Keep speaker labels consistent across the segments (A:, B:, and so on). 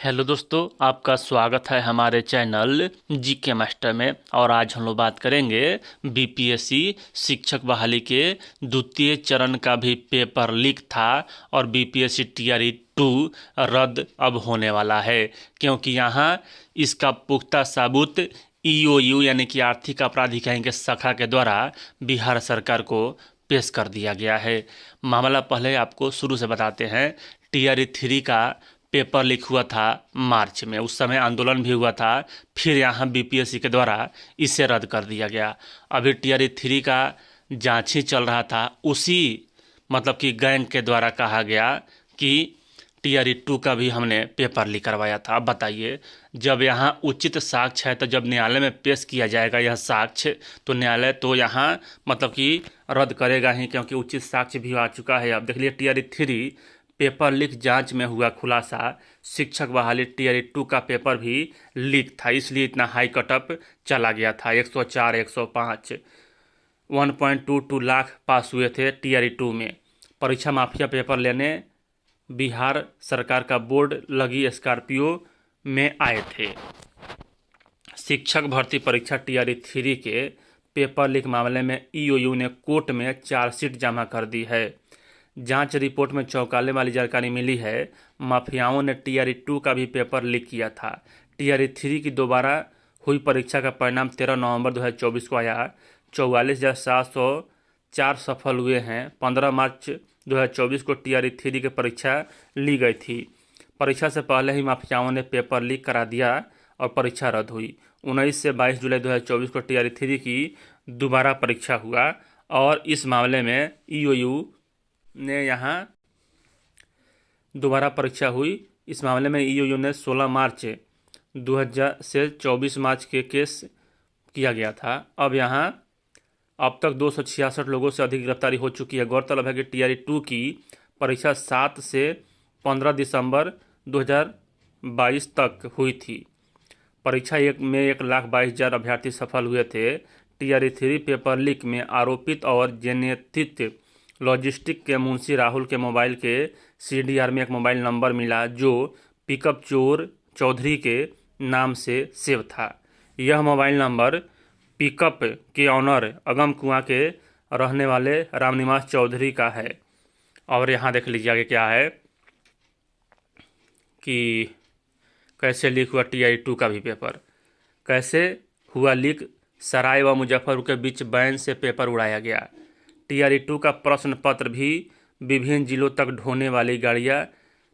A: Hello दोस्तों, आपका स्वागत है हमारे चैनल जीके मास्टर में। और आज हम लोग बात करेंगे बीपीएससी शिक्षक बहाली के द्वितीय चरण का भी पेपर लीक था और बीपीएससी टीआरई 2 रद्द अब होने वाला है, क्योंकि यहाँ इसका पुख्ता सबूत ईओयू यानी कि आर्थिक अपराध इकाई के शाखा के द्वारा बिहार सरकार को पेश कर दिया गया है। मामला पहले आपको शुरू से बताते हैं। टीआरई 3 का पेपर लीक हुआ था मार्च में, उस समय आंदोलन भी हुआ था। फिर यहाँ बीपीएससी के द्वारा इसे रद्द कर दिया गया। अभी टीआरई 3 का जांच ही चल रहा था। उसी मतलब कि गैंग के द्वारा कहा गया कि टीआरई 2 का भी हमने पेपर लीक करवाया था। अब बताइए, जब यहाँ उचित साक्ष्य है तो जब न्यायालय में पेश किया जाएगा यह साक्ष्य, तो न्यायालय तो यहाँ मतलब कि रद्द करेगा ही, क्योंकि उचित साक्ष्य भी आ चुका है। अब देख लीजिए, टीआरई 3 पेपर लीक जांच में हुआ खुलासा। शिक्षक बहाली टीआरई 2 का पेपर भी लीक था, इसलिए इतना हाई कटअप चला गया था। 104, 105, 1.22 लाख पास हुए थे टीआरई 2 में। परीक्षा माफिया पेपर लेने बिहार सरकार का बोर्ड लगी स्कॉर्पियो में आए थे। शिक्षक भर्ती परीक्षा टीआरई 3 के पेपर लीक मामले में ईओयू ने कोर्ट में चार्जशीट जमा कर दी है। जांच रिपोर्ट में चौंकाने वाली जानकारी मिली है। माफियाओं ने टीआरई 2 का भी पेपर लीक किया था। टीआरई 3 की दोबारा हुई परीक्षा का परिणाम 13 नवंबर 2024 को आया। 44,704 सफल हुए हैं। 15 मार्च 2024 को टीआरई 3 की परीक्षा ली गई थी। परीक्षा से पहले ही माफियाओं ने पेपर लीक करा दिया और परीक्षा रद्द हुई। 19 से 22 जुलाई 2024 को टीआरई 3 की दोबारा परीक्षा हुआ और इस मामले में ईओयू ने यहाँ दोबारा परीक्षा हुई। इस मामले में ईओयू ने 16 मार्च 2000 से 24 मार्च के केस किया गया था। अब यहाँ अब तक 266 लोगों से अधिक गिरफ्तारी हो चुकी है। गौरतलब है कि टीआरई 2 की परीक्षा 7 से 15 दिसंबर 2022 तक हुई थी। परीक्षा में 1,22,000 अभ्यर्थी सफल हुए थे। टीआरई 3 पेपर लीक में आरोपित और जेनेथिक लॉजिस्टिक के मुंशी राहुल के मोबाइल के सीडीआर में एक मोबाइल नंबर मिला जो पिकअप चोर चौधरी के नाम से सेव था। यह मोबाइल नंबर पिकअप के ऑनर अगम कुआं के रहने वाले रामनिवास चौधरी का है। और यहाँ देख लीजिए आगे क्या है कि कैसे लीक हुआ टीआरई 2 का भी पेपर। कैसे हुआ लीक? सराय व मुजफ्फरपुर के बीच बैन से पेपर उड़ाया गया। टीआरई 2 का प्रश्न पत्र भी विभिन्न जिलों तक ढोने वाली गाड़ियां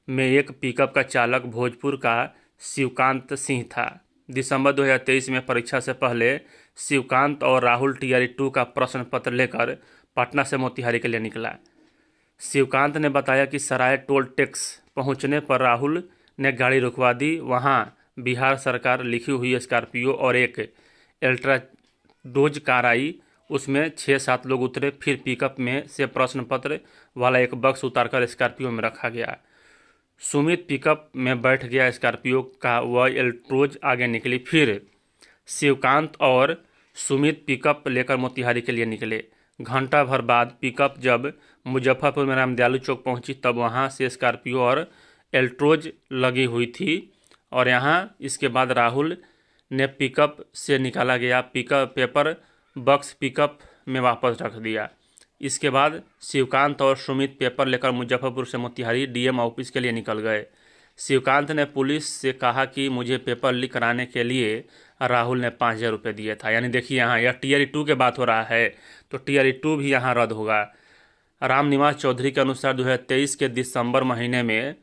A: में एक पिकअप का चालक भोजपुर का शिवकांत सिंह था। दिसंबर 2023 में परीक्षा से पहले शिवकांत और राहुल टीआरई 2 का प्रश्न पत्र लेकर पटना से मोतिहारी के लिए निकला। शिवकांत ने बताया कि सराय टोल टैक्स पहुंचने पर राहुल ने गाड़ी रुकवा दी। वहां बिहार सरकार लिखी हुई स्कॉर्पियो और एक एल्ट्राडोज कार आई। उसमें 6-7 लोग उतरे। फिर पिकअप में से प्रश्न पत्र वाला एक बक्स उतारकर स्कॉर्पियो में रखा गया। सुमित पिकअप में बैठ गया। स्कॉर्पियो का वह एल्ट्रोज आगे निकली। फिर शिवकांत और सुमित पिकअप लेकर मोतिहारी के लिए निकले। घंटा भर बाद पिकअप जब मुजफ्फरपुर में रामदयालु चौक पहुंची तब वहां से स्कॉर्पियो और एल्ट्रोज लगी हुई थी। और यहाँ इसके बाद राहुल ने पिकअप से निकाला गया पिकअप पेपर बक्स पिकअप में वापस रख दिया। इसके बाद शिवकांत और सुमित पेपर लेकर मुजफ्फरपुर से मोतिहारी डीएम ऑफिस के लिए निकल गए। शिवकांत ने पुलिस से कहा कि मुझे पेपर लीक कराने के लिए राहुल ने 5,000 रुपये दिए था। यानी देखिए, यहाँ यह टीआरई 2 के बात हो रहा है तो टीआरई 2 भी यहाँ रद्द होगा। रामनिवास चौधरी के अनुसार 2023 के दिसंबर महीने में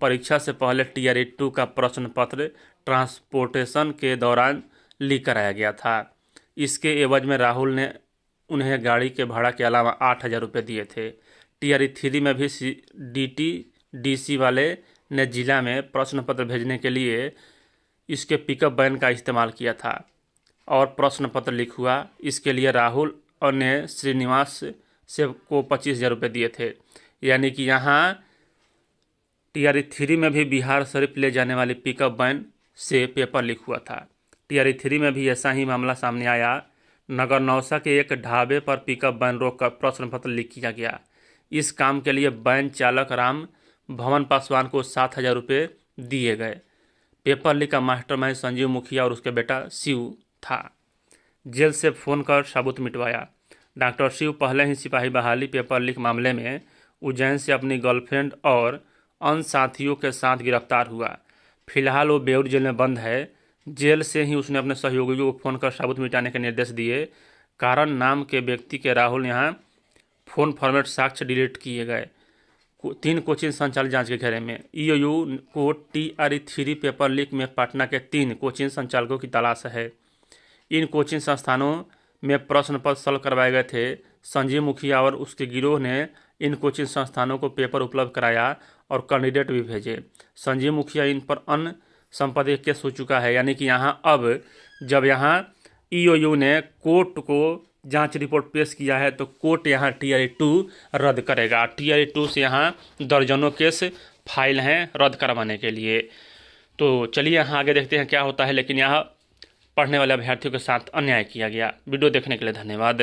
A: परीक्षा से पहले टीआरई 2 का प्रश्न पत्र ट्रांसपोर्टेशन के दौरान लीक कराया गया था। इसके एवज में राहुल ने उन्हें गाड़ी के भाड़ा के अलावा 8,000 रुपये दिए थे। टीआरई 3 में भी डीसी वाले ने जिला में प्रश्न पत्र भेजने के लिए इसके पिकअप वैन का इस्तेमाल किया था और प्रश्न पत्र लीक हुआ। इसके लिए राहुल ने श्रीनिवास से को 25,000 रुपये दिए थे। यानी कि यहाँ टीआरई 3 में भी बिहार शरीफ ले जाने वाली पिकअप वैन से पेपर लीक हुआ था। टीआरई 3 में भी ऐसा ही मामला सामने आया। नगर नौसा के एक ढाबे पर पिकअप वैन रोककर प्रश्न पत्र लीक किया गया। इस काम के लिए वैन चालक राम भवन पासवान को 7,000 रुपये दिए गए। पेपर लीक का मास्टरमाइंड संजीव मुखिया और उसके बेटा शिव था। जेल से फ़ोन कर सबूत मिटवाया। डॉक्टर शिव पहले ही सिपाही बहाली पेपर लीक मामले में उज्जैन से अपनी गर्लफ्रेंड और अन्य साथियों के साथ गिरफ्तार हुआ। फिलहाल वो बेउर जेल में बंद है। जेल से ही उसने अपने सहयोगियों को फ़ोन कर सबूत मिटाने के निर्देश दिए। कारण नाम के व्यक्ति के राहुल यहाँ फ़ोन फॉर्मेट साक्ष्य डिलीट किए गए। 3 कोचिंग संचालक जांच के घेरे में। ईओयू को TRE-3 पेपर लीक में पटना के 3 कोचिंग संचालकों की तलाश है। इन कोचिंग संस्थानों में प्रश्न पत्र सॉल्व करवाए गए थे। संजीव मुखिया और उसके गिरोह ने इन कोचिंग संस्थानों को पेपर उपलब्ध कराया और कैंडिडेट भी भेजे। संजीव मुखिया इन पर अन्य संपत्ति केस हो चुका है, यानी कि यहाँ अब जब यहाँ ईओयू ने कोर्ट को जांच रिपोर्ट पेश किया है तो कोर्ट यहाँ TRE-2 रद्द करेगा। TRE-2 से यहाँ दर्जनों केस फाइल हैं रद्द करवाने के लिए। तो चलिए यहाँ आगे देखते हैं क्या होता है। लेकिन यहाँ पढ़ने वाले अभ्यर्थियों के साथ अन्याय किया गया। वीडियो देखने के लिए धन्यवाद।